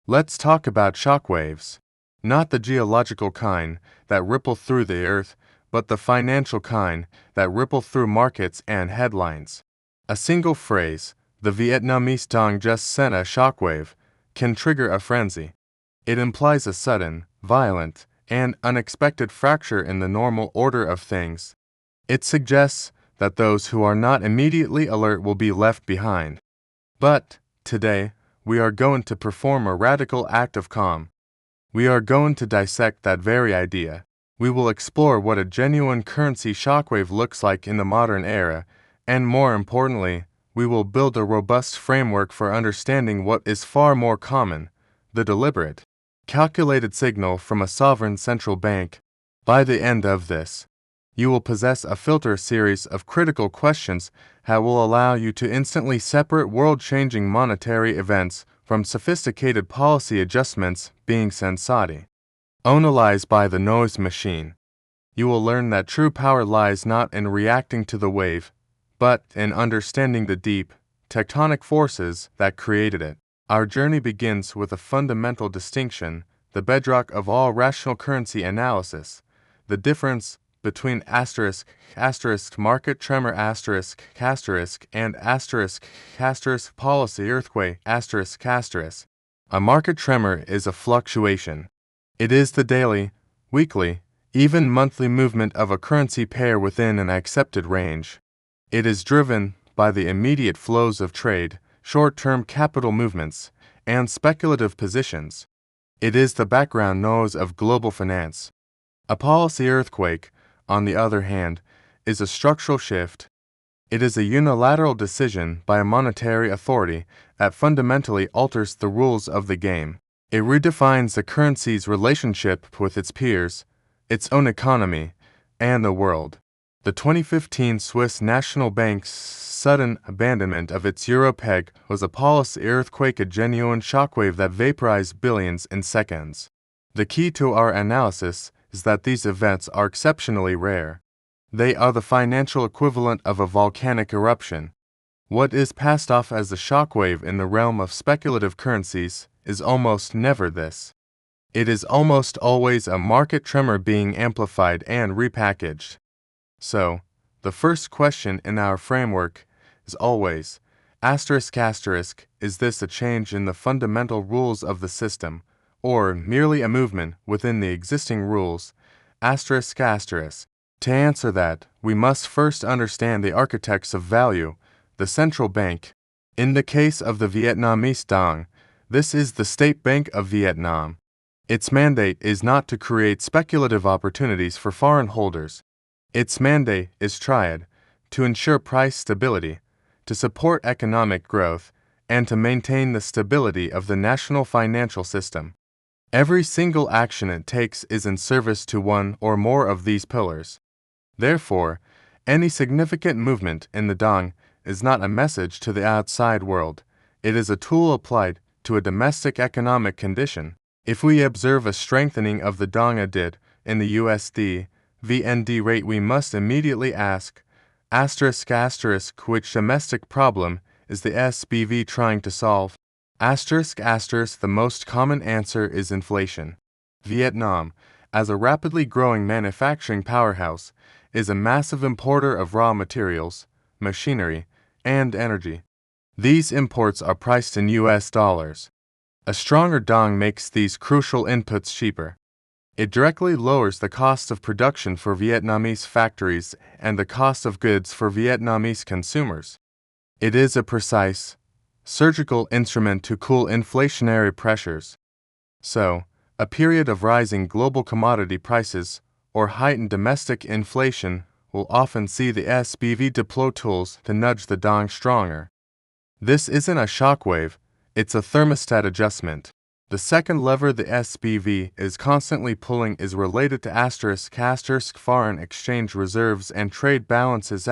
Let's talk about shockwaves. Not the geological kind that ripple through the earth, but the financial kind that ripple through markets and headlines. A single phrase, the Vietnamese Dong just sent a shockwave, can trigger a frenzy. It implies a sudden, violent, and unexpected fracture in the normal order of things. It suggests that those who are not immediately alert will be left behind. But, today, we are going to perform a radical act of calm. We are going to dissect that very idea. We will explore what a genuine currency shockwave looks like in the modern era, and more importantly, we will build a robust framework for understanding what is far more common, the deliberate, calculated signal from a sovereign central bank. By the end of this, you will possess a filter series of critical questions that will allow you to instantly separate world-changing monetary events from sophisticated policy adjustments being sensational. Analyzed by the noise machine. You will learn that true power lies not in reacting to the wave, but in understanding the deep, tectonic forces that created it. Our journey begins with a fundamental distinction, the bedrock of all rational currency analysis, the difference between market tremor and policy earthquake A market tremor is a fluctuation. It is the daily, weekly, even monthly movement of a currency pair within an accepted range. It is driven by the immediate flows of trade, short-term capital movements, and speculative positions. It is the background noise of global finance. A policy earthquake, on the other hand, is a structural shift. It is a unilateral decision by a monetary authority that fundamentally alters the rules of the game. It redefines the currency's relationship with its peers, its own economy, and the world. The 2015 Swiss National Bank's sudden abandonment of its euro peg was a policy earthquake, a genuine shockwave that vaporized billions in seconds. The key to our analysis is that these events are exceptionally rare. They are the financial equivalent of a volcanic eruption. What is passed off as a shockwave in the realm of speculative currencies is almost never this. It is almost always a market tremor being amplified and repackaged. So, the first question in our framework is always, is this a change in the fundamental rules of the system, or merely a movement within the existing rules? To answer that, we must first understand the architects of value, the central bank. In the case of the Vietnamese Dong, this is the State Bank of Vietnam. Its mandate is not to create speculative opportunities for foreign holders. Its mandate is triad, to ensure price stability, to support economic growth, and to maintain the stability of the national financial system. Every single action it takes is in service to one or more of these pillars. Therefore, any significant movement in the Dong is not a message to the outside world. It is a tool applied to a domestic economic condition. If we observe a strengthening of the Dong ADID in the USD VND rate, we must immediately ask, which domestic problem is the SBV trying to solve? The most common answer is inflation. Vietnam, as a rapidly growing manufacturing powerhouse, is a massive importer of raw materials, machinery, and energy. These imports are priced in US dollars. A stronger Dong makes these crucial inputs cheaper. It directly lowers the cost of production for Vietnamese factories and the cost of goods for Vietnamese consumers. It is a precise, surgical instrument to cool inflationary pressures. So, a period of rising global commodity prices or heightened domestic inflation will often see the SBV deploy tools to nudge the Dong stronger. This isn't a shockwave, it's a thermostat adjustment. The second lever the SBV is constantly pulling is related to foreign exchange reserves and trade balances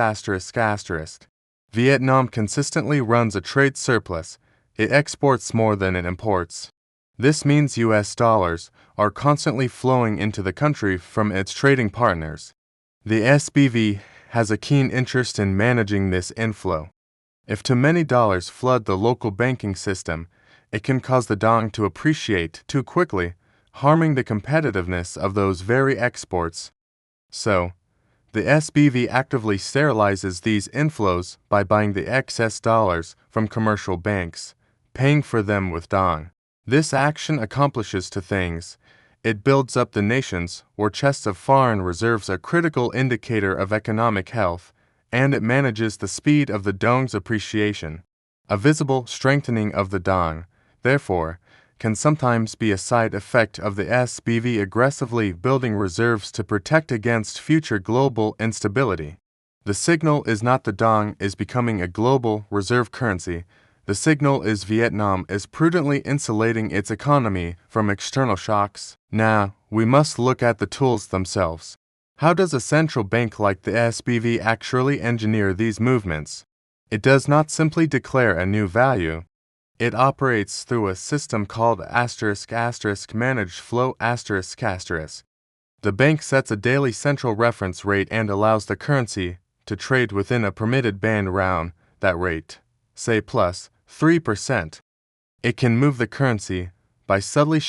Vietnam consistently runs a trade surplus. It exports more than it imports. This means US dollars are constantly flowing into the country from its trading partners. The SBV has a keen interest in managing this inflow. If too many dollars flood the local banking system, It can cause the dong to appreciate too quickly, harming the competitiveness of those very exports. So, the SBV actively sterilizes these inflows by buying the excess dollars from commercial banks, paying for them with dong. This action accomplishes two things. It builds up the nations or chests of foreign reserves, a critical indicator of economic health, and it manages the speed of the dong's appreciation. A visible strengthening of the dong, therefore, can sometimes be a side effect of the SBV aggressively building reserves to protect against future global instability. The signal is not the dong is becoming a global reserve currency. The signal is Vietnam is prudently insulating its economy from external shocks. Now, we must look at the tools themselves. How does a central bank like the SBV actually engineer these movements? It does not simply declare a new value. It operates through a system called *** managed flow ***. The bank sets a daily central reference rate and allows the currency to trade within a permitted band around that rate, say plus 3%. It can move the currency by subtly